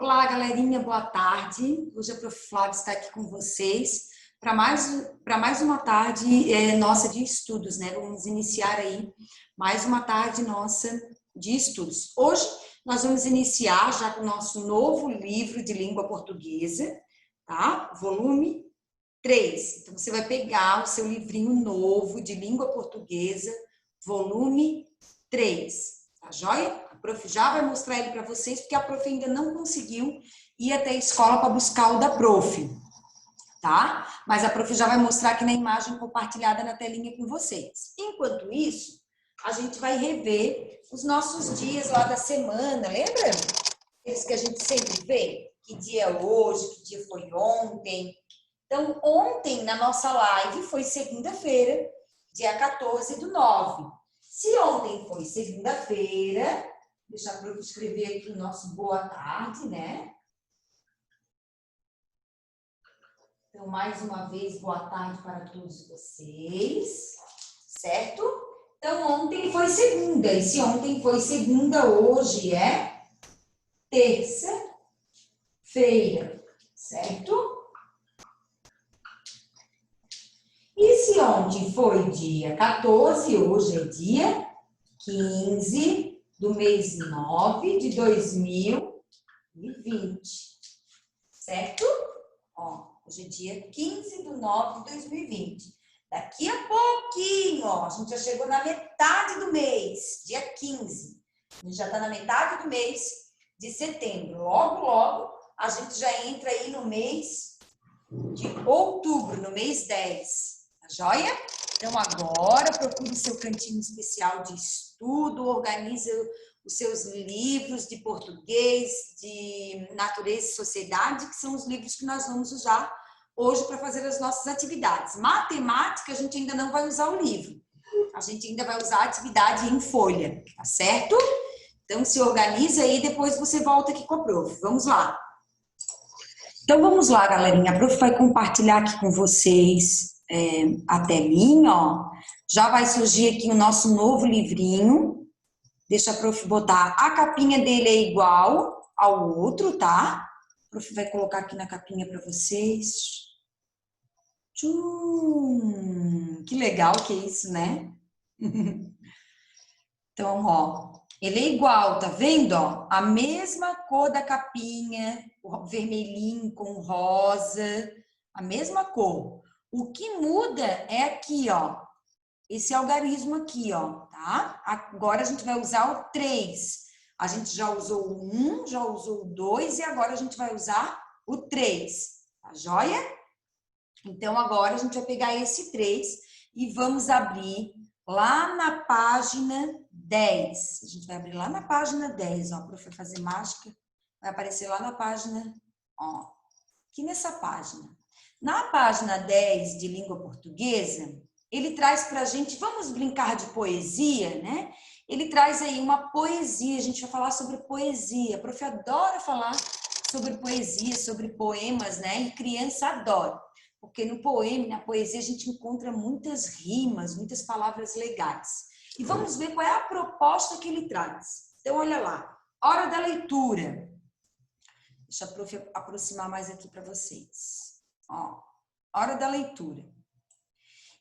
Olá, galerinha, boa tarde. Hoje a Prof. Flávia está aqui com vocês para mais uma tarde nossa de estudos, né? Vamos iniciar aí mais uma tarde nossa de estudos. Hoje nós vamos iniciar já com o nosso novo livro de língua portuguesa, tá? Volume 3. Então você vai pegar o seu livrinho novo de língua portuguesa, volume 3. Tá joia? A prof já vai mostrar ele para vocês, porque a prof ainda não conseguiu ir até a escola para buscar o da prof, tá? Mas a prof já vai mostrar aqui na imagem compartilhada na telinha com vocês. Enquanto isso, a gente vai rever os nossos dias lá da semana, lembra? Aqueles que a gente sempre vê. Que dia é hoje, que dia foi ontem. Então, ontem, na nossa live, foi segunda-feira, dia 14/9. Se ontem foi segunda-feira, deixa a prof escrever aqui o nosso boa tarde, né? Então, mais uma vez, boa tarde para todos vocês, certo? Então, ontem foi segunda, e se ontem foi segunda, hoje é terça-feira, certo? E se ontem foi dia 14, hoje é dia 15 do mês 9 de 2020, certo? Ó, hoje é dia 15/9 de 2020. Daqui a pouquinho, ó, a gente já chegou na metade do mês, dia 15. A gente já está na metade do mês de setembro. Logo, logo, a gente já entra aí no mês de outubro, no mês 10. Tá joia? Então, agora, procure o seu cantinho especial de estudo, organize os seus livros de português, de natureza e sociedade, que são os livros que nós vamos usar hoje para fazer as nossas atividades. Matemática, a gente ainda não vai usar o livro. A gente ainda vai usar a atividade em folha, tá certo? Então, se organiza aí e depois você volta aqui com a prof. Vamos lá. Então, vamos lá, galerinha. A prof vai compartilhar aqui com vocês a telinha, ó. Já vai surgir aqui o nosso novo livrinho. Deixa a prof botar. A capinha dele é igual ao outro, tá? A prof vai colocar aqui na capinha para vocês. Tchum! Que legal que é isso, né? Então, ó, ele é igual, tá vendo, ó? A mesma cor da capinha, o vermelhinho com rosa, a mesma cor. O que muda é aqui, ó, esse algarismo aqui, ó, tá? Agora a gente vai usar o 3. A gente já usou o 1, já usou o 2 e agora a gente vai usar o 3, tá joia? Então, agora a gente vai pegar esse 3 e vamos abrir lá na página 10. A gente vai abrir lá na página 10, ó, para fazer mágica. Vai aparecer lá na página, ó, aqui nessa página. Na página 10 de língua portuguesa, ele traz para a gente, vamos brincar de poesia, né? Ele traz aí uma poesia, a gente vai falar sobre poesia. A prof adora falar sobre poesia, sobre poemas, né? E criança adora. Porque no poema, na poesia, a gente encontra muitas rimas, muitas palavras legais. E vamos ver qual é a proposta que ele traz. Então, olha lá. Hora da leitura. Deixa a prof aproximar mais aqui para vocês. Ó, hora da leitura.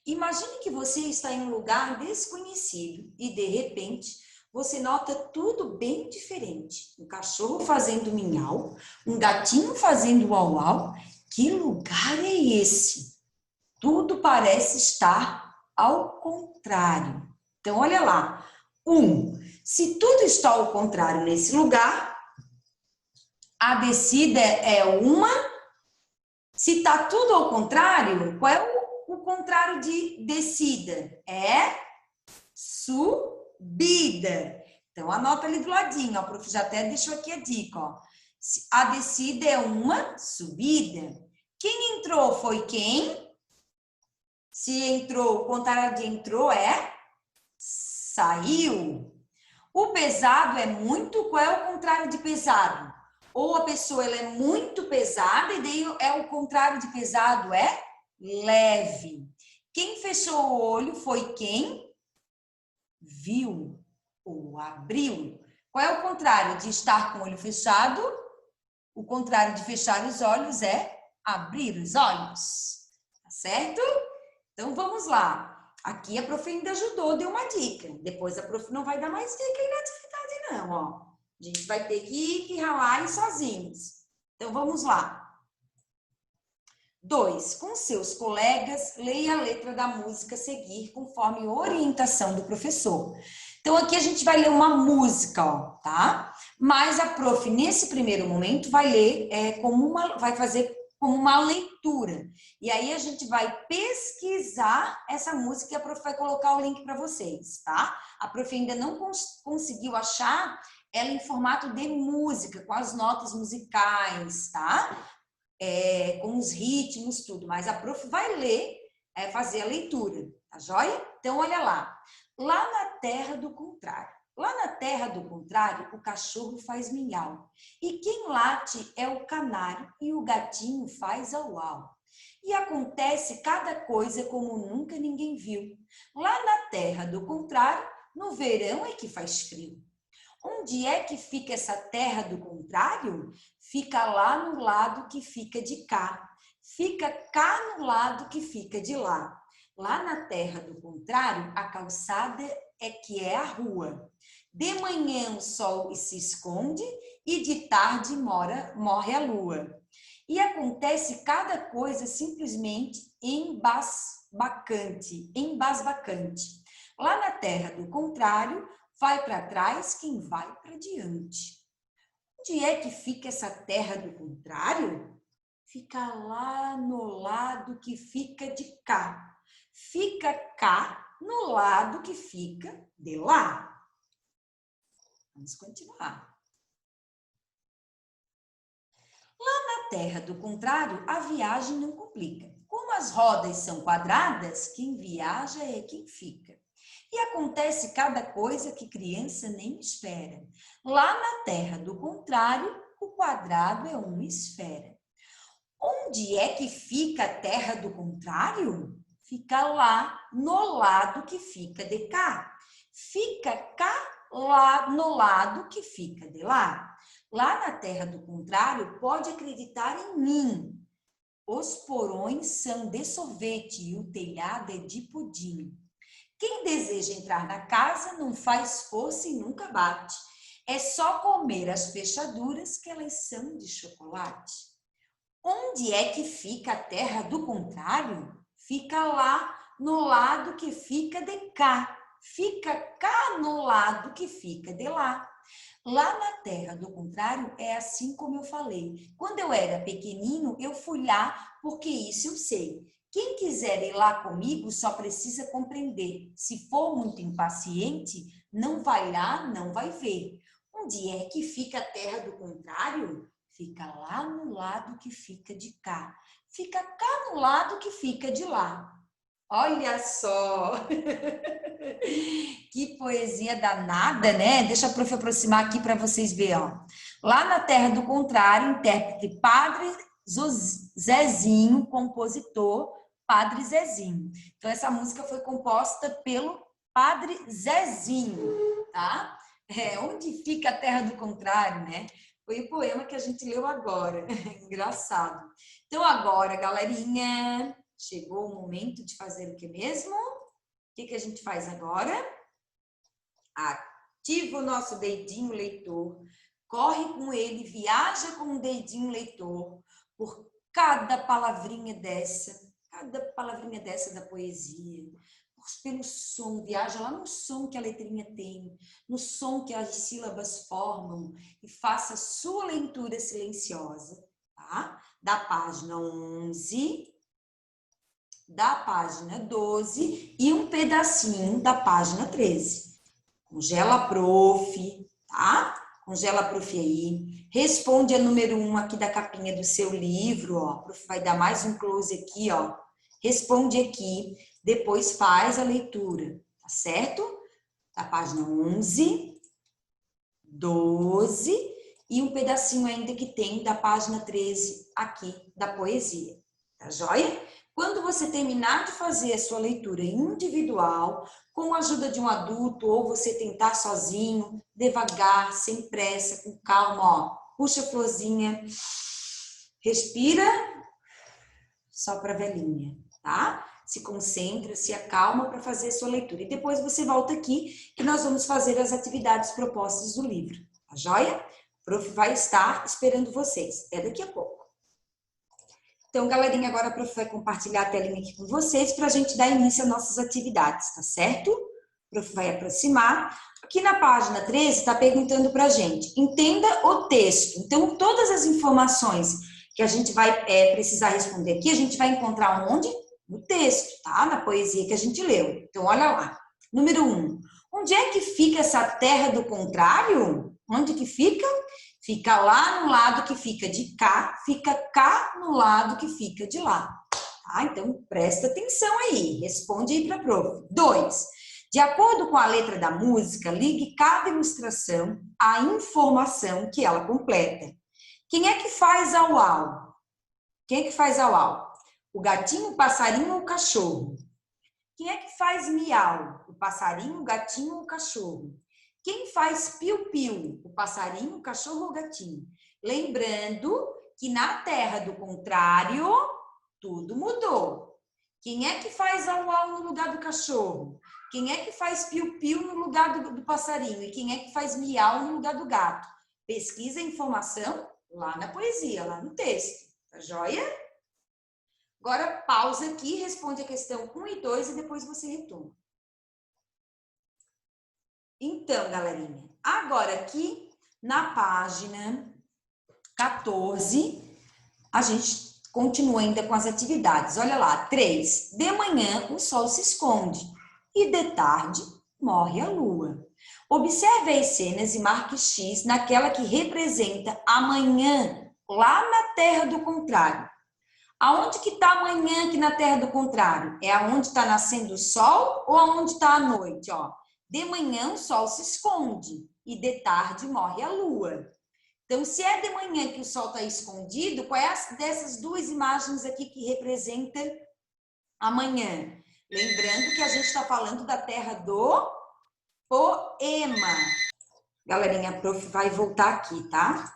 Imagine que você está em um lugar desconhecido e, de repente, você nota tudo bem diferente. Um cachorro fazendo minhau, um gatinho fazendo uau-uau. Que lugar é esse? Tudo parece estar ao contrário. Então, olha lá. Se tudo está ao contrário nesse lugar, a descida é uma. Se está tudo ao contrário, qual é o contrário de descida? É subida. Então, anota ali do ladinho, ó, o prof já até deixou aqui a dica, ó. A descida é uma subida. Quem entrou foi quem? Se entrou, o contrário de entrou é saiu. O pesado é muito, qual é o contrário de pesado? Ou a pessoa ela é muito pesada e daí é o contrário de pesado é leve. Quem fechou o olho foi quem viu ou abriu. Qual é o contrário de estar com o olho fechado? O contrário de fechar os olhos é abrir os olhos. Tá certo? Então, vamos lá. Aqui a prof ainda ajudou, deu uma dica. Depois a prof não vai dar mais dica aí na atividade, não, ó. A gente vai ter que ralar aí sozinhos. Então, vamos lá. 2. Com seus colegas, leia a letra da música a seguir, conforme orientação do professor. Então, aqui a gente vai ler uma música, ó, tá? Mas a prof, nesse primeiro momento, vai ler vai fazer como uma leitura. E aí a gente vai pesquisar essa música e a prof vai colocar o link para vocês, tá? A prof ainda não conseguiu achar ela em formato de música, com as notas musicais, tá? Com os ritmos, tudo. Mas a prof vai ler, fazer a leitura, tá joia? Então, olha lá. Lá na terra do contrário. Lá na terra do contrário, o cachorro faz miau. E quem late é o canário e o gatinho faz au-au. E acontece cada coisa como nunca ninguém viu. Lá na terra do contrário, no verão é que faz frio. Onde é que fica essa terra do contrário? Fica lá no lado que fica de cá. Fica cá no lado que fica de lá. Lá na terra do contrário, a calçada é que é a rua. De manhã o sol se esconde e de tarde morre a lua. E acontece cada coisa simplesmente embasbacante. Lá na terra do contrário, vai para trás quem vai para diante. Onde é que fica essa terra do contrário? Fica lá no lado que fica de cá. Fica cá no lado que fica de lá. Vamos continuar. Lá na terra do contrário, a viagem não complica. Como as rodas são quadradas, quem viaja é quem fica. E acontece cada coisa que criança nem espera. Lá na terra do contrário, o quadrado é uma esfera. Onde é que fica a terra do contrário? Fica lá no lado que fica de cá. Fica cá lá no lado que fica de lá. Lá na terra do contrário, pode acreditar em mim. Os porões são de sorvete e o telhado é de pudim. Quem deseja entrar na casa não faz força e nunca bate. É só comer as fechaduras que elas são de chocolate. Onde é que fica a terra do contrário? Fica lá no lado que fica de cá. Fica cá no lado que fica de lá. Lá na terra do contrário é assim como eu falei. Quando eu era pequenino, eu fui lá porque isso eu sei. Quem quiser ir lá comigo só precisa compreender. Se for muito impaciente, não vai lá, não vai ver. Onde é que fica a terra do contrário? Fica lá no lado que fica de cá. Fica cá no lado que fica de lá. Olha só! Que poesia danada, né? Deixa a prof aproximar aqui para vocês verem. Ó. Lá na terra do contrário, intérprete Padre Zezinho, compositor Padre Zezinho. Então, essa música foi composta pelo Padre Zezinho, tá? Onde fica a terra do contrário, né? Foi o poema que a gente leu agora. Engraçado. Então, agora, galerinha, chegou o momento de fazer o que mesmo? O que a gente faz agora? Ativa o nosso dedinho leitor, corre com ele, viaja com o dedinho leitor por cada palavrinha dessa da poesia, pelo som, viaja lá no som que a letrinha tem, no som que as sílabas formam e faça a sua leitura silenciosa, tá? Da página 11, da página 12 e um pedacinho da página 13. Congela a prof, tá? Congela a prof aí. Responde a número 1 aqui da capinha do seu livro, ó. A prof vai dar mais um close aqui, ó. Responde aqui, depois faz a leitura, tá certo? Da página 11, 12 e um pedacinho ainda que tem da página 13 aqui da poesia, tá joia? Quando você terminar de fazer a sua leitura individual, com a ajuda de um adulto, ou você tentar sozinho, devagar, sem pressa, com calma, ó, Puxa a florzinha. Respira. Sopra a velinha, tá? Se concentra, se acalma para fazer a sua leitura. E depois você volta aqui que nós vamos fazer as atividades propostas do livro. Tá joia? O prof vai estar esperando vocês. É daqui a pouco. Então, galerinha, agora a prof vai compartilhar a telinha aqui com vocês para a gente dar início às nossas atividades, tá certo? O prof vai aproximar. Aqui na página 13 está perguntando para a gente, entenda o texto. Então, todas as informações que a gente vai precisar responder aqui, a gente vai encontrar onde? No texto, tá? Na poesia que a gente leu. Então, olha lá. Número 1. Onde é que fica essa terra do contrário? Onde que fica? Fica lá no lado que fica de cá, fica cá no lado que fica de lá. Tá? Então, presta atenção aí. Responde aí para a prof. 2. De acordo com a letra da música, ligue cada ilustração à informação que ela completa. Quem é que faz au-au? Quem é que faz au-au? O gatinho, o passarinho ou o cachorro? Quem é que faz miau? O passarinho, o gatinho ou o cachorro? Quem faz piu-piu? O passarinho, o cachorro ou o gatinho? Lembrando que na terra do contrário, tudo mudou. Quem é que faz au-au no lugar do cachorro? Quem é que faz piu-piu no lugar do passarinho? E quem é que faz miau no lugar do gato? Pesquisa a informação lá na poesia, lá no texto. Tá joia? Agora, pausa aqui, responde a questão 1 e 2 e depois você retoma. Então, galerinha, agora aqui na página 14, a gente continua ainda com as atividades. Olha lá, 3. De manhã o sol se esconde e de tarde morre a lua. Observe as cenas e marque X naquela que representa amanhã, lá na terra do contrário. Aonde que está amanhã aqui na terra do contrário? É aonde está nascendo o sol ou aonde está a noite? Ó, de manhã o sol se esconde e de tarde morre a lua. Então, se é de manhã que o sol está escondido, qual é dessas duas imagens aqui que representa amanhã? Lembrando que a gente está falando da terra do poema. Galerinha, a prof vai voltar aqui, tá?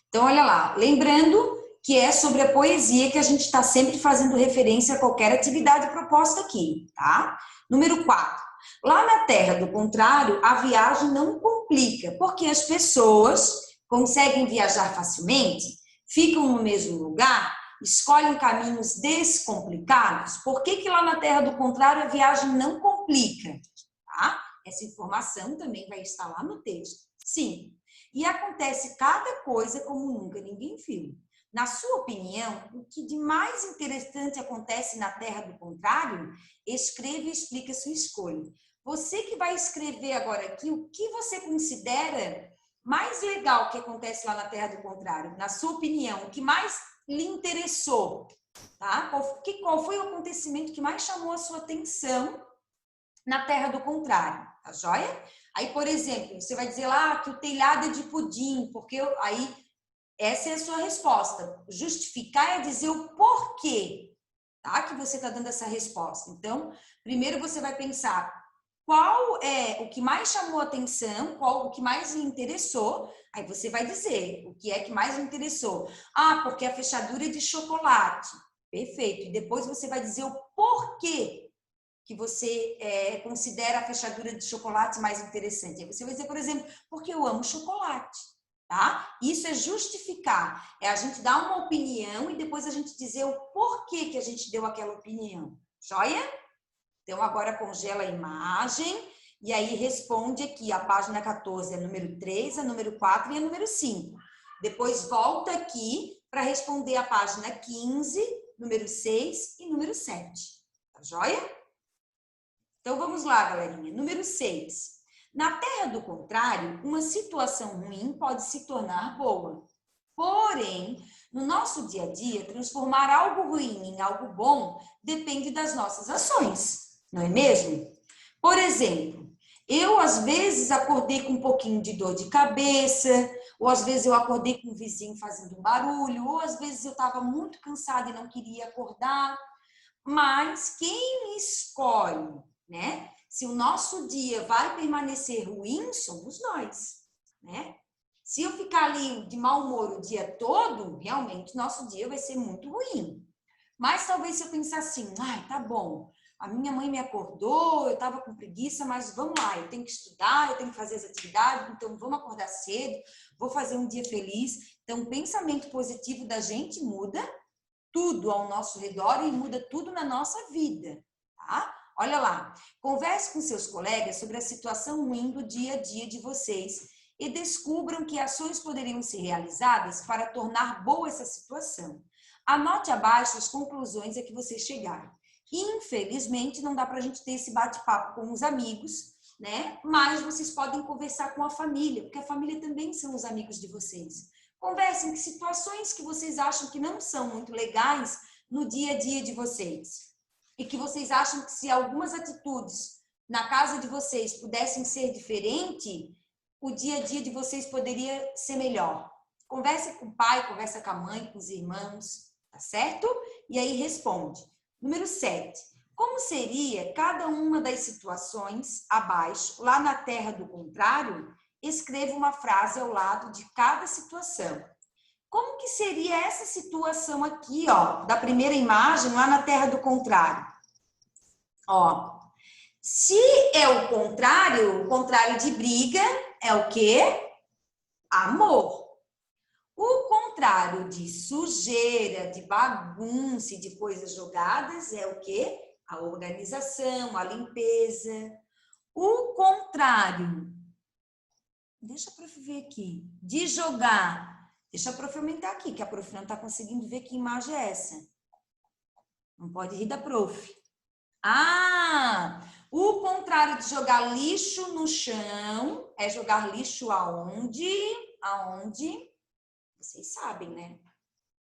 Então, olha lá. Lembrando que é sobre a poesia que a gente está sempre fazendo referência a qualquer atividade proposta aqui, tá? Número 4. Lá na terra do contrário, a viagem não complica, porque as pessoas conseguem viajar facilmente, ficam no mesmo lugar, escolhem caminhos descomplicados. Por que lá na terra do contrário a viagem não complica? Tá? Essa informação também vai estar lá no texto. Sim. E acontece cada coisa como nunca ninguém viu. Na sua opinião, o que de mais interessante acontece na terra do contrário? Escreva e explique a sua escolha. Você que vai escrever agora aqui, o que você considera mais legal que acontece lá na terra do contrário? Na sua opinião, o que mais lhe interessou? Tá? Qual foi o acontecimento que mais chamou a sua atenção na terra do contrário? Tá joia? Aí, por exemplo, você vai dizer lá que o telhado é de pudim, porque aí essa é a sua resposta. Justificar é dizer o porquê, tá? Que você está dando essa resposta. Então, primeiro você vai pensar qual é o que mais chamou a atenção, qual o que mais lhe interessou. Aí você vai dizer o que é que mais lhe interessou. Ah, porque a fechadura é de chocolate. Perfeito. E depois você vai dizer o porquê que você considera a fechadura de chocolate mais interessante. Aí você vai dizer, por exemplo, porque eu amo chocolate. Tá? Isso é justificar, é a gente dar uma opinião e depois a gente dizer o porquê que a gente deu aquela opinião. Joia? Então, agora congela a imagem e aí responde aqui, a página 14 é número 3, a número 4 e a número 5. Depois volta aqui para responder a página 15, número 6 e número 7. Tá joia? Então, vamos lá, galerinha. Número 6. Na terra do contrário, uma situação ruim pode se tornar boa. Porém, no nosso dia a dia, transformar algo ruim em algo bom depende das nossas ações, não é mesmo? Por exemplo, eu às vezes acordei com um pouquinho de dor de cabeça, ou às vezes eu acordei com o vizinho fazendo um barulho, ou às vezes eu estava muito cansada e não queria acordar. Mas quem escolhe, né? Se o nosso dia vai permanecer ruim, somos nós, né? Se eu ficar ali de mau humor o dia todo, realmente nosso dia vai ser muito ruim. Mas talvez se eu pensar assim, ai, tá bom, a minha mãe me acordou, eu estava com preguiça, mas vamos lá, eu tenho que estudar, eu tenho que fazer as atividades, então vamos acordar cedo, vou fazer um dia feliz. Então, o pensamento positivo da gente muda tudo ao nosso redor e muda tudo na nossa vida, tá? Olha lá, converse com seus colegas sobre a situação ruim do dia a dia de vocês e descubram que ações poderiam ser realizadas para tornar boa essa situação. Anote abaixo as conclusões a que vocês chegaram. Infelizmente, não dá para a gente ter esse bate-papo com os amigos, né? Mas vocês podem conversar com a família, porque a família também são os amigos de vocês. Conversem que situações que vocês acham que não são muito legais no dia a dia de vocês. E que vocês acham que se algumas atitudes na casa de vocês pudessem ser diferentes, o dia a dia de vocês poderia ser melhor. Conversa com o pai, conversa com a mãe, com os irmãos, tá certo? E aí responde. Número 7. Como seria cada uma das situações abaixo, lá na terra do contrário, escreva uma frase ao lado de cada situação. Como que seria essa situação aqui, ó, da primeira imagem, lá na terra do contrário? Ó, se é o contrário de briga é o quê? Amor. O contrário de sujeira, de bagunça e de coisas jogadas é o quê? A organização, a limpeza. O contrário, deixa a prof ver aqui, de jogar, deixa a prof aumentar aqui, que a prof não está conseguindo ver que imagem é essa. Não pode rir da prof. Ah, o contrário de jogar lixo no chão é jogar lixo aonde? Aonde? Vocês sabem, né?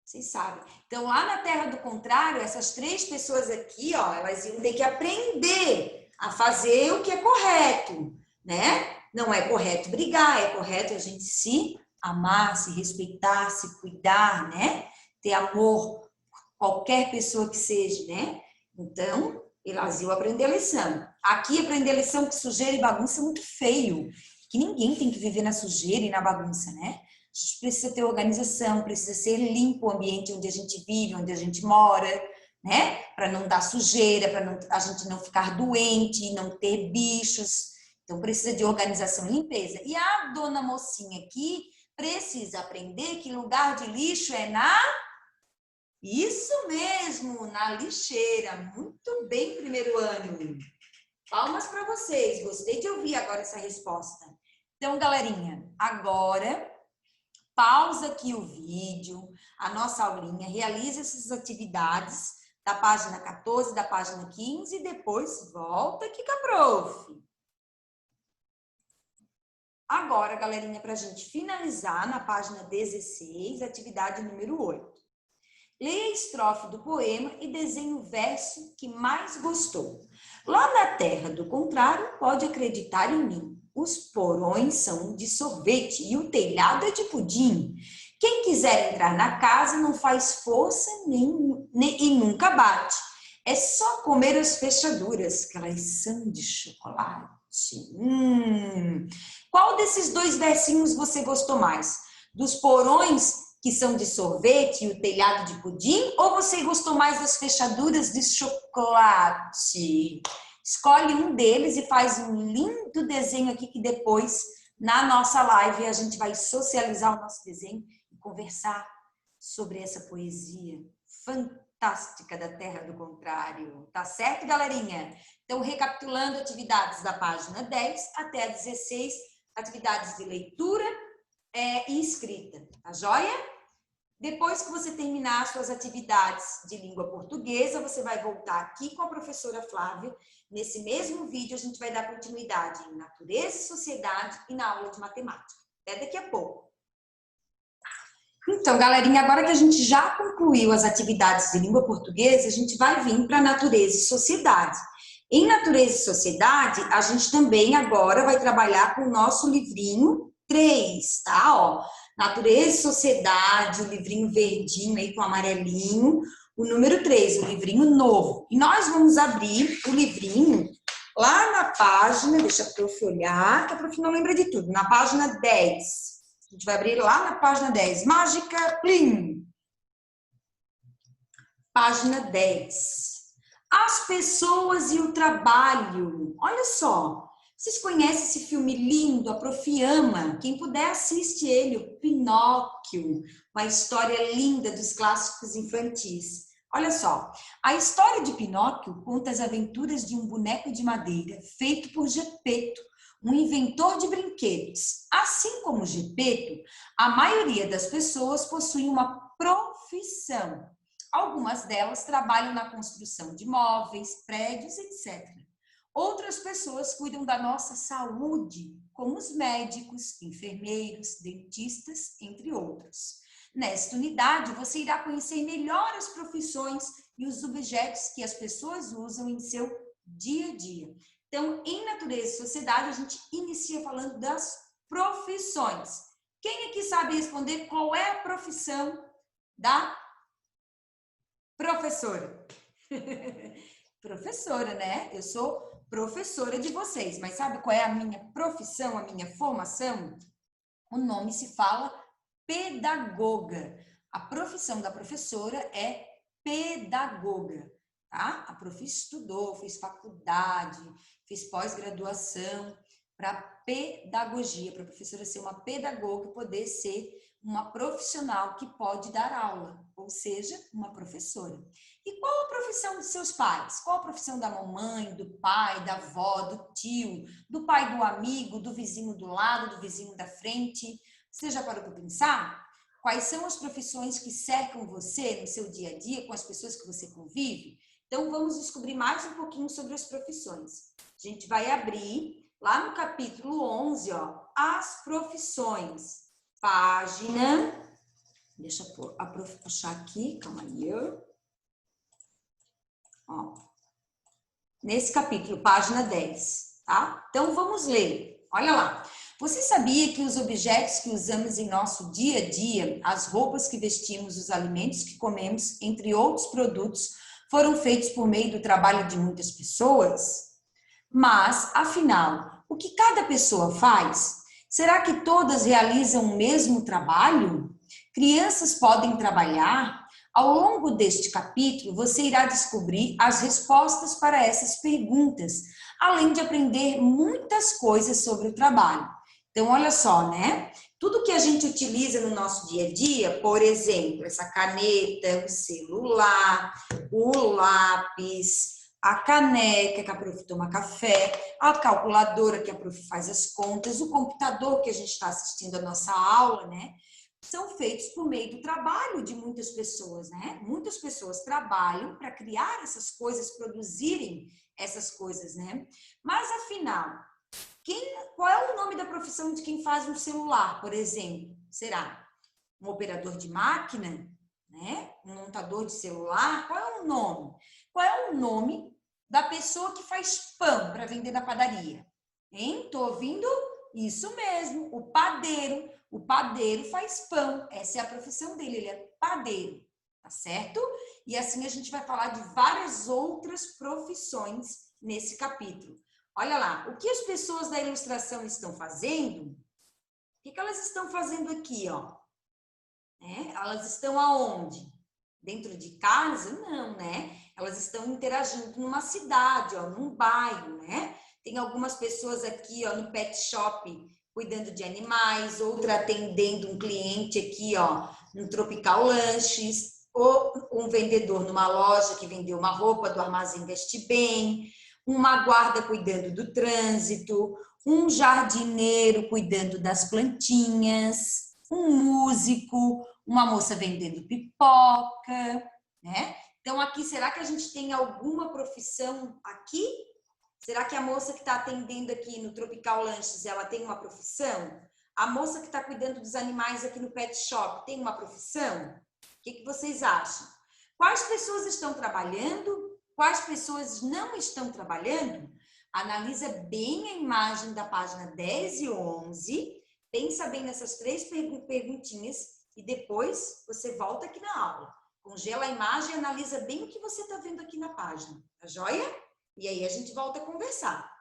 Vocês sabem. Então, lá na terra do contrário, essas 3 pessoas aqui, ó, elas iam ter que aprender a fazer o que é correto, né? Não é correto brigar, é correto a gente se amar, se respeitar, se cuidar, né? Ter amor por qualquer pessoa que seja, né? Então, elas iam aprender a lição. Aqui, aprender a lição que sujeira e bagunça é muito feio. Que ninguém tem que viver na sujeira e na bagunça, né? A gente precisa ter organização, precisa ser limpo o ambiente onde a gente vive, onde a gente mora, né? Para não dar sujeira, para a gente não ficar doente, não ter bichos. Então, precisa de organização e limpeza. E a dona mocinha aqui precisa aprender que lugar de lixo é na... Isso mesmo, na lixeira. Muito bem, primeiro ano. Palmas para vocês. Gostei de ouvir agora essa resposta. Então, galerinha, agora... pausa aqui o vídeo, a nossa aulinha, realize essas atividades da página 14, da página 15 e depois volta aqui com a prof. Agora, galerinha, para a gente finalizar na página 16, atividade número 8. Leia a estrofe do poema e desenhe o verso que mais gostou. Lá na terra do contrário, pode acreditar em mim. Os porões são de sorvete e o telhado é de pudim. Quem quiser entrar na casa não faz força e nunca bate. É só comer as fechaduras, que elas são de chocolate. Qual desses 2 versinhos você gostou mais? Dos porões que são de sorvete e o telhado de pudim? Ou você gostou mais das fechaduras de chocolate? Escolhe um deles e faz um lindo desenho aqui que depois, na nossa live, a gente vai socializar o nosso desenho e conversar sobre essa poesia fantástica da Terra do Contrário. Tá certo, galerinha? Então, recapitulando atividades da página 10 até a 16, atividades de leitura e escrita, tá joia? Depois que você terminar suas atividades de língua portuguesa, você vai voltar aqui com a professora Flávia. Nesse mesmo vídeo, a gente vai dar continuidade em natureza e sociedade e na aula de matemática. Até daqui a pouco. Então, galerinha, agora que a gente já concluiu as atividades de língua portuguesa, a gente vai vir para natureza e sociedade. Em natureza e sociedade, a gente também agora vai trabalhar com o nosso livrinho 3, tá? Ó, natureza e sociedade, o livrinho verdinho aí com amarelinho, o número 3, o livrinho novo. E nós vamos abrir o livrinho lá na página, deixa a prof olhar, que a prof não lembra de tudo, na página 10. A gente vai abrir lá na página 10. Mágica, plim! Página 10. As pessoas e o trabalho. Olha só. Vocês conhecem esse filme lindo, a Prof. ama? Quem puder assiste ele, o Pinóquio. Uma história linda dos clássicos infantis. Olha só. A história de Pinóquio conta as aventuras de um boneco de madeira feito por Gepeto, um inventor de brinquedos. Assim como Gepeto, a maioria das pessoas possui uma profissão. Algumas delas trabalham na construção de móveis, prédios, etc. Outras pessoas cuidam da nossa saúde, como os médicos, enfermeiros, dentistas, entre outros. Nesta unidade, você irá conhecer melhor as profissões e os objetos que as pessoas usam em seu dia a dia. Então, em Natureza e Sociedade, a gente inicia falando das profissões. Quem aqui sabe responder qual é a profissão da professora? Professora, né? Eu sou professora de vocês, mas sabe qual é a minha profissão, a minha formação? O nome se fala pedagoga. A profissão da professora é pedagoga, tá? A prof estudou, fez faculdade, fez pós-graduação para pedagogia, para a professora ser uma pedagoga e poder ser uma profissional que pode dar aula, ou seja, uma professora. E qual a profissão dos seus pais? Qual a profissão da mamãe, do pai, da avó, do tio, do pai do amigo, do vizinho do lado, do vizinho da frente? Você já parou para pensar? Quais são as profissões que cercam você no seu dia a dia, com as pessoas que você convive? Então, vamos descobrir mais um pouquinho sobre as profissões. A gente vai abrir lá no capítulo 11, ó, as profissões. Página, deixa eu achar aqui, calma aí. Ó, nesse capítulo, página 10, tá? Então, vamos ler. Olha lá. Você sabia que os objetos que usamos em nosso dia a dia, as roupas que vestimos, os alimentos que comemos, entre outros produtos, foram feitos por meio do trabalho de muitas pessoas? Mas, afinal, o que cada pessoa faz? Será que todas realizam o mesmo trabalho? Crianças podem trabalhar? Ao longo deste capítulo, você irá descobrir as respostas para essas perguntas, além de aprender muitas coisas sobre o trabalho. Então, olha só, né? Tudo que a gente utiliza no nosso dia a dia, por exemplo, essa caneta, o celular, o lápis, a caneca que a prof toma café, a calculadora que a prof faz as contas, o computador que a gente está assistindo a nossa aula, né? São feitos por meio do trabalho de muitas pessoas, né? Muitas pessoas trabalham para criar essas coisas, produzirem essas coisas, né? Mas, afinal, qual é o nome da profissão de quem faz um celular, por exemplo? Será um operador de máquina, né? Um montador de celular? Qual é o nome? Qual é o nome da pessoa que faz pão para vender na padaria? Hein? Tô ouvindo? Isso mesmo, o padeiro. O padeiro faz pão. Essa é a profissão dele, ele é padeiro, tá certo? E assim a gente vai falar de várias outras profissões nesse capítulo. Olha lá, o que as pessoas da ilustração estão fazendo? O que elas estão fazendo aqui, ó? Elas estão aonde? Dentro de casa? Não, né? Elas estão interagindo numa cidade, ó, num bairro, né? Tem algumas pessoas aqui, ó, no pet shop, cuidando de animais, outra atendendo um cliente aqui, ó, no Tropical Lanches, ou um vendedor numa loja que vendeu uma roupa do Armazém Veste Bem, uma guarda cuidando do trânsito, um jardineiro cuidando das plantinhas, um músico, uma moça vendendo pipoca, né? Então, aqui, será que a gente tem alguma profissão aqui? Será que a moça que está atendendo aqui no Tropical Lanches, ela tem uma profissão? A moça que está cuidando dos animais aqui no pet shop tem uma profissão? O que vocês acham? Quais pessoas estão trabalhando? Quais pessoas não estão trabalhando? Analisa bem a imagem da página 10 e 11, pensa bem nessas três perguntinhas e depois você volta aqui na aula. Congela a imagem e analisa bem o que você está vendo aqui na página, tá joia? E aí a gente volta a conversar.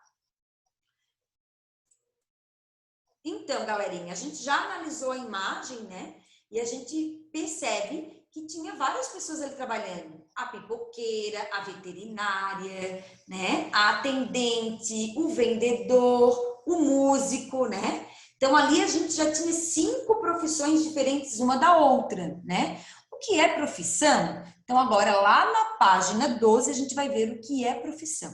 Então, galerinha, a gente já analisou a imagem, né? E a gente percebe que tinha várias pessoas ali trabalhando. A pipoqueira, a veterinária, né? A atendente, o vendedor, o músico, né? Então, ali a gente já tinha 5 profissões diferentes uma da outra, né? O que é profissão? Então, agora, lá na página 12, a gente vai ver o que é profissão.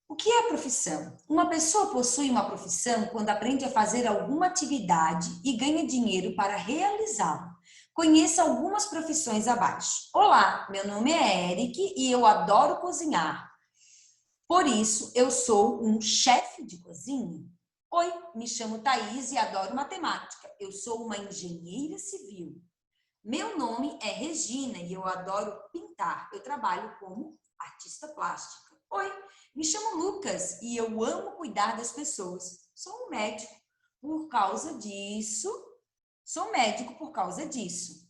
O que é profissão? Uma pessoa possui uma profissão quando aprende a fazer alguma atividade e ganha dinheiro para realizá-la. Conheça algumas profissões abaixo. Olá, meu nome é Eric e eu adoro cozinhar. Por isso, eu sou um chefe de cozinha. Oi, me chamo Thaís e adoro matemática. Eu sou uma engenheira civil. Meu nome é Regina e eu adoro pintar. Eu trabalho como artista plástica. Oi, me chamo Lucas e eu amo cuidar das pessoas. Sou um médico por causa disso. Sou médico por causa disso.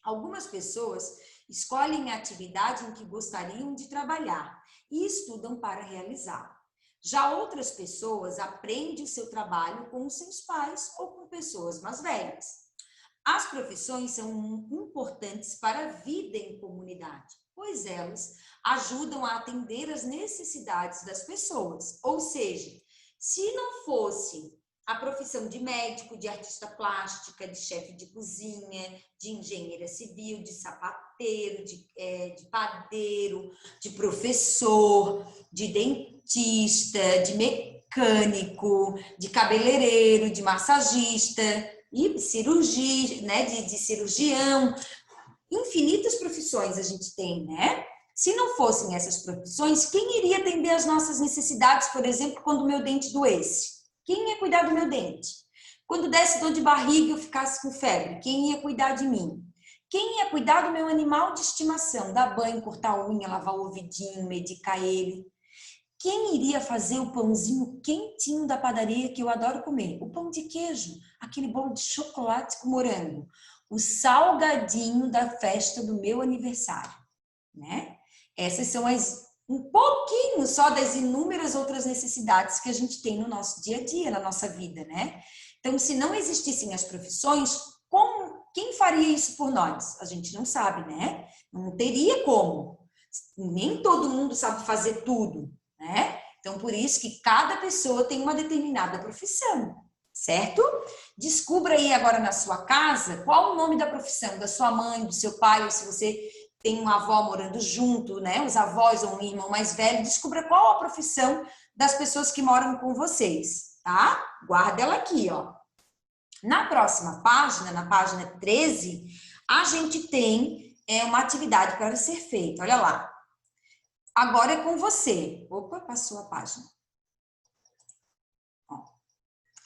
Algumas pessoas escolhem a atividade em que gostariam de trabalhar e estudam para realizá-la. Já outras pessoas aprendem o seu trabalho com os seus pais ou com pessoas mais velhas. As profissões são importantes para a vida em comunidade, pois elas ajudam a atender as necessidades das pessoas. Ou seja, se não fosse a profissão de médico, de artista plástica, de chefe de cozinha, de engenheira civil, de sapateiro, de padeiro, de professor, de dentista, de mecânico, de cabeleireiro, de massagista e cirurgia, né, de cirurgião, infinitas profissões a gente tem, né? Se não fossem essas profissões, quem iria atender às nossas necessidades, por exemplo, quando o meu dente doesse? Quem ia cuidar do meu dente? Quando desse dor de barriga e eu ficasse com febre, quem ia cuidar de mim? Quem ia cuidar do meu animal de estimação? Dar banho, cortar a unha, lavar o ouvidinho, medicar ele? Quem iria fazer o pãozinho quentinho da padaria que eu adoro comer? O pão de queijo, aquele bolo de chocolate com morango, o salgadinho da festa do meu aniversário, né? Essas são um pouquinho só das inúmeras outras necessidades que a gente tem no nosso dia a dia, na nossa vida, né? Então, se não existissem as profissões, quem faria isso por nós? A gente não sabe, né? Não teria como. Nem todo mundo sabe fazer tudo, né? Então, por isso que cada pessoa tem uma determinada profissão, certo? Descubra aí agora na sua casa qual o nome da profissão da sua mãe, do seu pai, ou se você tem uma avó morando junto, né? Os avós ou um irmão mais velho, descubra qual a profissão das pessoas que moram com vocês, tá? Guarda ela aqui, ó. Na próxima página, na página 13, a gente tem uma atividade para ser feita. Olha lá. Agora é com você. Opa, passou a página. Ó.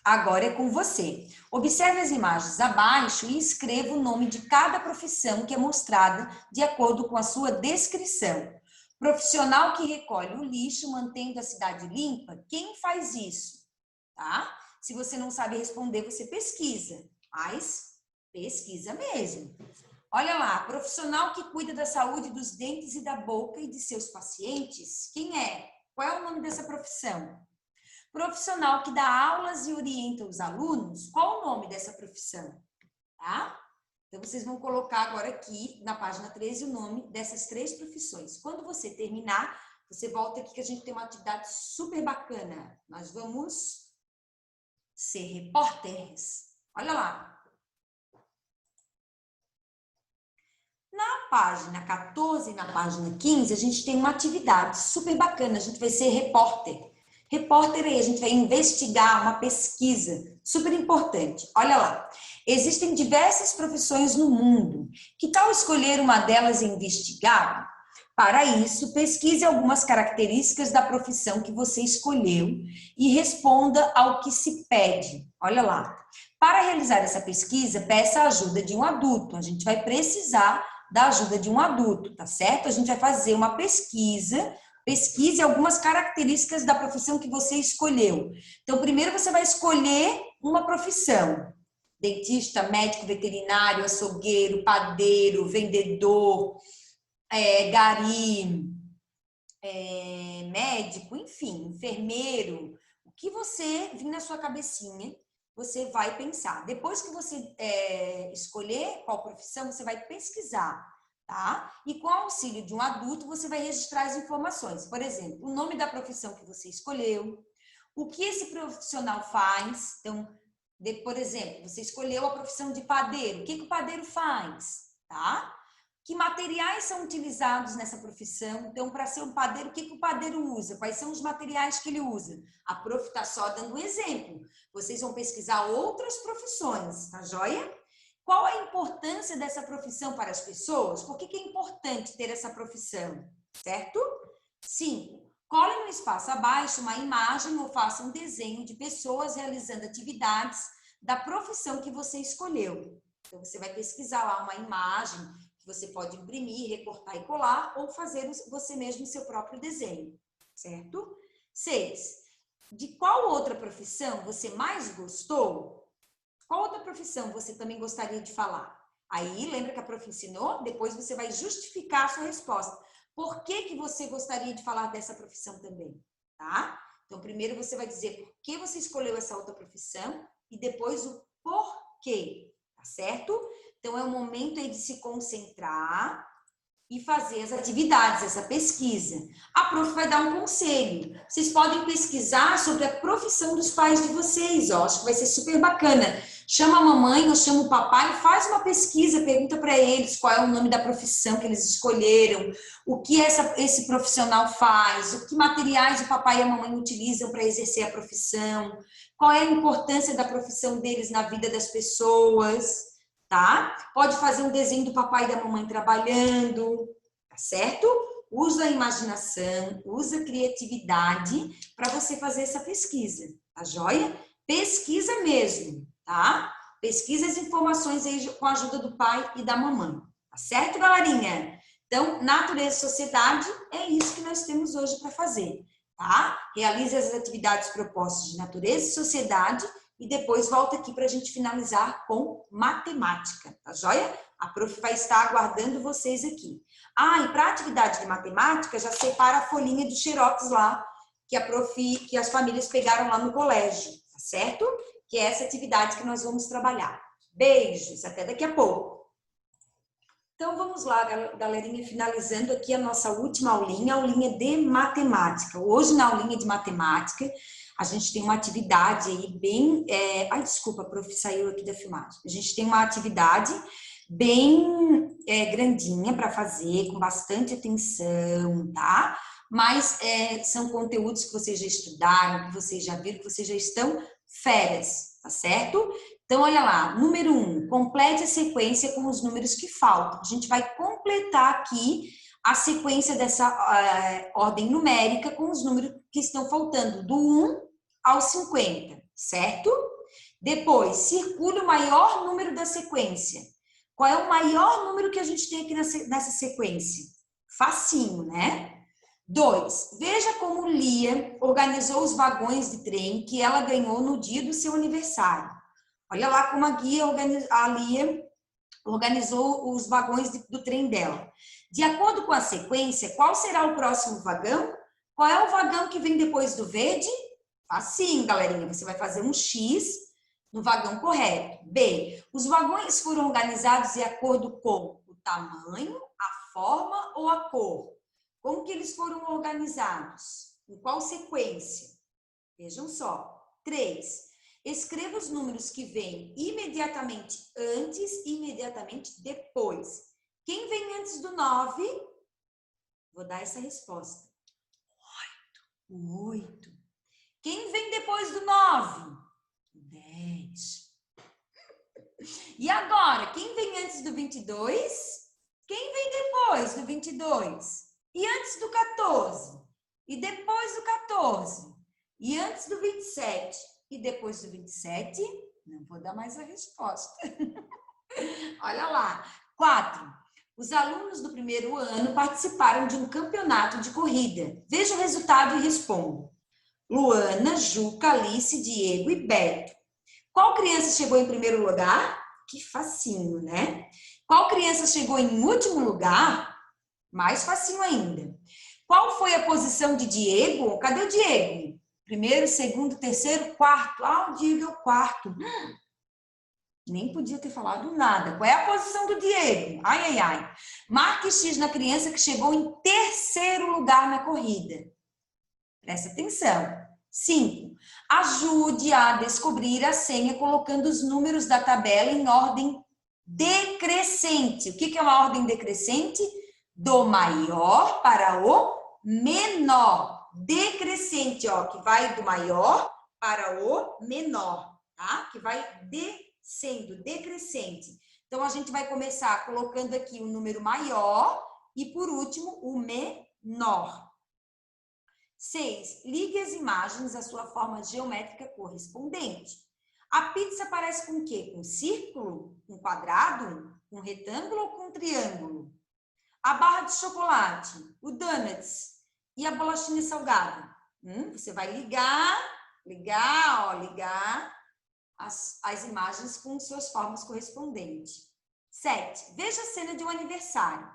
Agora é com você. Observe as imagens abaixo e escreva o nome de cada profissão que é mostrada de acordo com a sua descrição. Profissional que recolhe o lixo, mantendo a cidade limpa, quem faz isso? Tá? Se você não sabe responder, você pesquisa. Mas pesquisa mesmo. Olha lá, profissional que cuida da saúde dos dentes e da boca e de seus pacientes, quem é? Qual é o nome dessa profissão? Profissional que dá aulas e orienta os alunos, qual o nome dessa profissão? Tá? Então, vocês vão colocar agora aqui, na página 13, o nome dessas 3 profissões. Quando você terminar, você volta aqui que a gente tem uma atividade super bacana. Nós vamos ser repórteres. Olha lá. Na página 14 e na página 15, a gente tem uma atividade super bacana. A gente vai ser repórter. Repórter aí, a gente vai investigar uma pesquisa super importante. Olha lá. Existem diversas profissões no mundo. Que tal escolher uma delas e investigar? Para isso, pesquise algumas características da profissão que você escolheu e responda ao que se pede. Olha lá. Para realizar essa pesquisa, peça a ajuda de um adulto. A gente vai precisar da ajuda de um adulto, tá certo? A gente vai fazer uma pesquisa, pesquise algumas características da profissão que você escolheu. Então, primeiro você vai escolher uma profissão. Dentista, médico, veterinário, açougueiro, padeiro, vendedor, gari, médico, enfim, enfermeiro, que você vir na sua cabecinha, você vai pensar. Depois que você escolher qual profissão, você vai pesquisar, tá? E com o auxílio de um adulto, você vai registrar as informações. Por exemplo, o nome da profissão que você escolheu, o que esse profissional faz. Então, por exemplo, você escolheu a profissão de padeiro. O que o padeiro faz, tá? Que materiais são utilizados nessa profissão? Então, para ser um padeiro, o que o padeiro usa? Quais são os materiais que ele usa? A prof está só dando um exemplo. Vocês vão pesquisar outras profissões, tá joia? Qual a importância dessa profissão para as pessoas? Por que é importante ter essa profissão? Certo? 5. Cole no espaço abaixo uma imagem ou faça um desenho de pessoas realizando atividades da profissão que você escolheu. Então, você vai pesquisar lá uma imagem que você pode imprimir, recortar e colar ou fazer você mesmo o seu próprio desenho, certo? 6. De qual outra profissão você mais gostou? Qual outra profissão você também gostaria de falar? Aí, lembra que a prof ensinou? Depois você vai justificar a sua resposta. Por que você gostaria de falar dessa profissão também, tá? Então, primeiro você vai dizer por que você escolheu essa outra profissão e depois o porquê, tá certo? Então, é o momento aí de se concentrar e fazer as atividades, essa pesquisa. A prof vai dar um conselho. Vocês podem pesquisar sobre a profissão dos pais de vocês, ó. Acho que vai ser super bacana. Chama a mamãe ou chama o papai, faz uma pesquisa, pergunta para eles qual é o nome da profissão que eles escolheram, o que esse profissional faz, o que materiais o papai e a mamãe utilizam para exercer a profissão, qual é a importância da profissão deles na vida das pessoas, tá? Pode fazer um desenho do papai e da mamãe trabalhando, tá certo? Usa a imaginação, usa a criatividade para você fazer essa pesquisa, tá joia? Pesquisa mesmo, tá? Pesquisa as informações aí com a ajuda do pai e da mamãe, tá certo, galerinha? Então, natureza e sociedade é isso que nós temos hoje para fazer, tá? Realize as atividades propostas de natureza e sociedade e depois volta aqui para a gente finalizar com matemática, tá joia? A prof vai estar aguardando vocês aqui. Ah, e para a atividade de matemática, já separa a folhinha de xerox lá, que as famílias pegaram lá no colégio, tá certo? Que é essa atividade que nós vamos trabalhar. Beijos, até daqui a pouco. Então, vamos lá, galerinha, finalizando aqui a nossa última aulinha de matemática. Hoje, na aulinha de matemática, a gente tem uma atividade aí bem... Ai, desculpa, a prof saiu aqui da filmagem. A gente tem uma atividade bem grandinha para fazer, com bastante atenção, tá? Mas são conteúdos que vocês já estudaram, que vocês já viram, que vocês já estão férias, tá certo? Então, olha lá, número 1, complete a sequência com os números que faltam. A gente vai completar aqui a sequência dessa ordem numérica com os números que estão faltando, do 1 ao 50, certo? Depois, circule o maior número da sequência. Qual é o maior número que a gente tem aqui nessa sequência? Facinho, né? 2, veja como Lia organizou os vagões de trem que ela ganhou no dia do seu aniversário. Olha lá como a Lia organizou os vagões do trem dela. De acordo com a sequência, qual será o próximo vagão? Qual é o vagão que vem depois do verde? Assim, galerinha, você vai fazer um X no vagão correto. B, os vagões foram organizados de acordo com o tamanho, a forma ou a cor? Como que eles foram organizados? Em qual sequência? Vejam só. 3, escreva os números que vêm imediatamente antes e imediatamente depois. Quem vem antes do 9? Vou dar essa resposta. 8. Quem vem depois do 9? 10. E agora, quem vem antes do 22? Quem vem depois do 22? E antes do 14? E depois do 14? E antes do 27? E depois do 27? Não vou dar mais a resposta. Olha lá. 4. Os alunos do primeiro ano participaram de um campeonato de corrida. Veja o resultado e responda. Luana, Juca, Alice, Diego e Beto. Qual criança chegou em primeiro lugar? Que facinho, né? Qual criança chegou em último lugar? Mais facinho ainda. Qual foi a posição de Diego? Cadê o Diego? Primeiro, segundo, terceiro, quarto. Ah, o Diego é o quarto. Nem podia ter falado nada. Qual é a posição do Diego? Ai, ai, ai. Marque X na criança que chegou em terceiro lugar na corrida. Presta atenção. 5. Ajude a descobrir a senha colocando os números da tabela em ordem decrescente. O que é uma ordem decrescente? Do maior para o menor. Decrescente, ó, que vai do maior para o menor, tá? Que vai descendo, decrescente. Então, a gente vai começar colocando aqui o número maior e, por último, o menor. 6. Ligue as imagens à sua forma geométrica correspondente. A pizza parece com o quê? Com círculo? Com quadrado? Com retângulo ou com triângulo? A barra de chocolate, o donuts e a bolachinha salgada. Você vai ligar as imagens com suas formas correspondentes. 7. Veja a cena de um aniversário.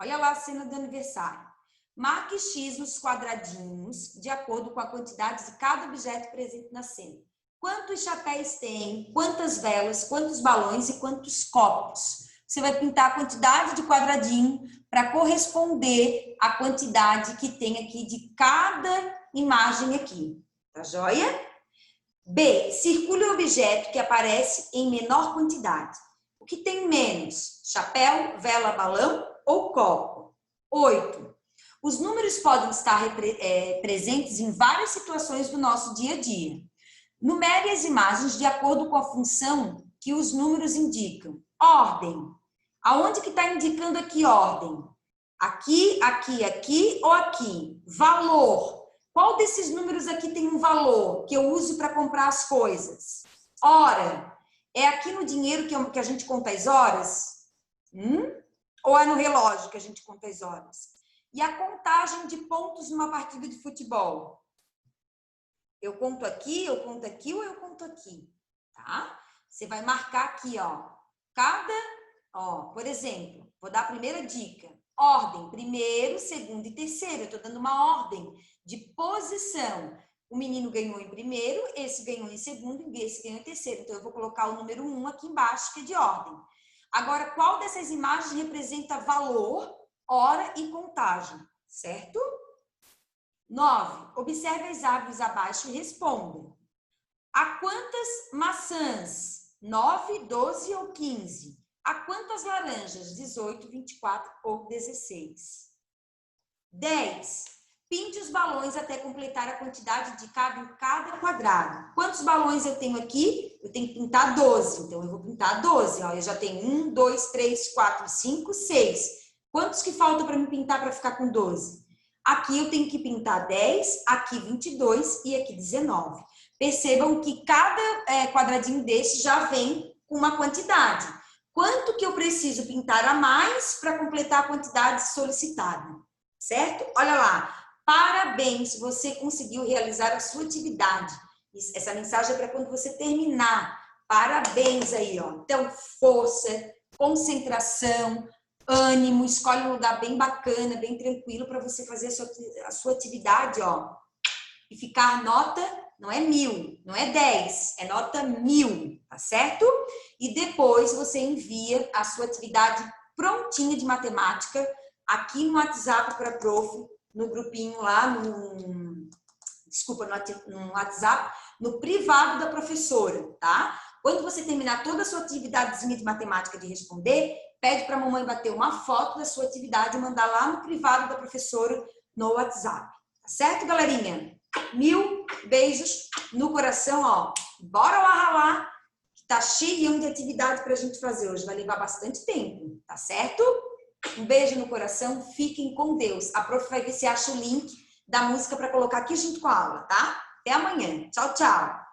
Olha lá a cena do aniversário. Marque X nos quadradinhos de acordo com a quantidade de cada objeto presente na cena. Quantos chapéus tem, quantas velas, quantos balões e quantos copos. Você vai pintar a quantidade de quadradinho para corresponder à quantidade que tem aqui de cada imagem aqui. Tá joia? B. Circule o objeto que aparece em menor quantidade. O que tem menos? Chapéu, vela, balão ou copo? 8. Os números podem estar presentes em várias situações do nosso dia a dia. Numere as imagens de acordo com a função que os números indicam. Ordem. Aonde que está indicando aqui ordem? Aqui, aqui, aqui ou aqui? Valor. Qual desses números aqui tem um valor que eu uso para comprar as coisas? Hora. É aqui no dinheiro que a gente conta as horas? Ou é no relógio que a gente conta as horas? E a contagem de pontos numa partida de futebol? Eu conto aqui ou eu conto aqui? Tá? Você vai marcar aqui, ó. Por exemplo, vou dar a primeira dica. Ordem, primeiro, segundo e terceiro. Eu estou dando uma ordem de posição. O menino ganhou em primeiro, esse ganhou em segundo e esse ganhou em terceiro. Então, eu vou colocar o número 1 aqui embaixo, que é de ordem. Agora, qual dessas imagens representa valor, hora e contagem? Certo? 9. Observe as árvores abaixo e responda. A quantas maçãs? 9, 12 ou 15? A quantas laranjas? 18, 24 ou 16? 10. Pinte os balões até completar a quantidade de cada em cada quadrado. Quantos balões eu tenho aqui? Eu tenho que pintar 12. Então, eu vou pintar 12. Ó, eu já tenho 1, 2, 3, 4, 5, 6. Quantos que faltam para me pintar para ficar com 12? Aqui eu tenho que pintar 10, aqui 22 e aqui 19. Percebam que cada quadradinho desse já vem com uma quantidade. Quanto que eu preciso pintar a mais para completar a quantidade solicitada? Certo? Olha lá. Parabéns, você conseguiu realizar a sua atividade. Essa mensagem é para quando você terminar. Parabéns aí, ó. Então, força, concentração, ânimo, escolhe um lugar bem bacana, bem tranquilo para você fazer a sua atividade, ó. E ficar nota, não é 1000, não é 10, é nota 1000, tá certo? E depois você envia a sua atividade prontinha de matemática aqui no WhatsApp para a prof, no grupinho lá, no WhatsApp, no privado da professora, tá? Quando você terminar toda a sua atividadezinha de matemática de responder, pede para a mamãe bater uma foto da sua atividade e mandar lá no privado da professora no WhatsApp. Tá certo, galerinha? 1000 beijos no coração, ó. Bora lá ralar, que tá cheio de atividade pra gente fazer hoje. Vai levar bastante tempo, tá certo? Um beijo no coração, fiquem com Deus. A prof vai ver se acha o link da música para colocar aqui junto com a aula, tá? Até amanhã. Tchau, tchau.